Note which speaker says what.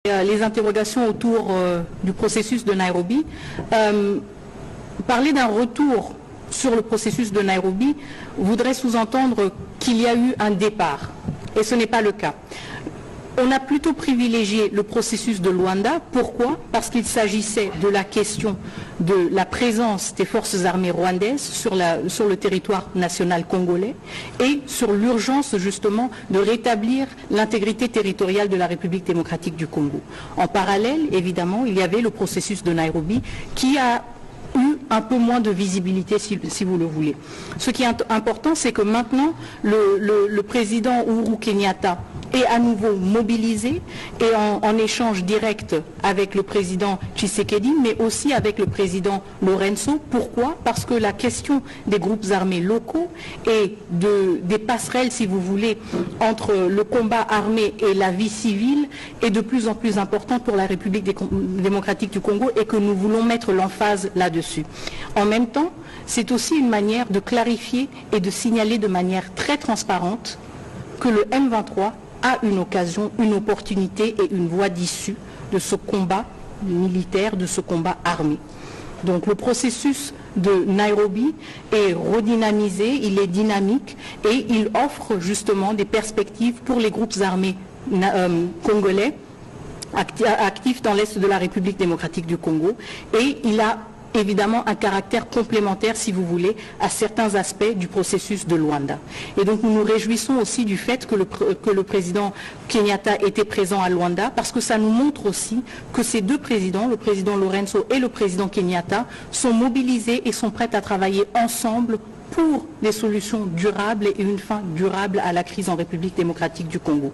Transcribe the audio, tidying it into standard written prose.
Speaker 1: Les interrogations autour du processus de Nairobi. Parler d'un retour sur le processus de Nairobi voudrait sous-entendre qu'il y a eu un départ, et ce n'est pas le cas. On a plutôt privilégié le processus de Luanda. Pourquoi? Parce qu'il s'agissait de la question de la présence des forces armées rwandaises sur le territoire national congolais et sur l'urgence justement de rétablir l'intégrité territoriale de la République démocratique du Congo. En parallèle, évidemment, il y avait le processus de Nairobi qui a eu un peu moins de visibilité, si vous le voulez. Ce qui est important, c'est que maintenant, le président Uhuru Kenyatta est à nouveau mobilisé et en échange direct avec le président Tshisekedi, mais aussi avec le président Lorenzo. Pourquoi? Parce que la question des groupes armés locaux et des passerelles, si vous voulez, entre le combat armé et la vie civile est de plus en plus importante pour la République démocratique du Congo et que nous voulons mettre l'emphase là-dessus. En même temps, c'est aussi une manière de clarifier et de signaler de manière très transparente que le M23 a une occasion, une opportunité et une voie d'issue de ce combat militaire, de ce combat armé. Donc le processus de Nairobi est redynamisé, il est dynamique et il offre justement des perspectives pour les groupes armés congolais actifs dans l'est de la République démocratique du Congo, et il a évidemment un caractère complémentaire, si vous voulez, à certains aspects du processus de Luanda. Et donc nous nous réjouissons aussi du fait que le président Kenyatta était présent à Luanda, parce que ça nous montre aussi que ces deux présidents, le président Lorenzo et le président Kenyatta, sont mobilisés et sont prêts à travailler ensemble pour des solutions durables et une fin durable à la crise en République démocratique du Congo.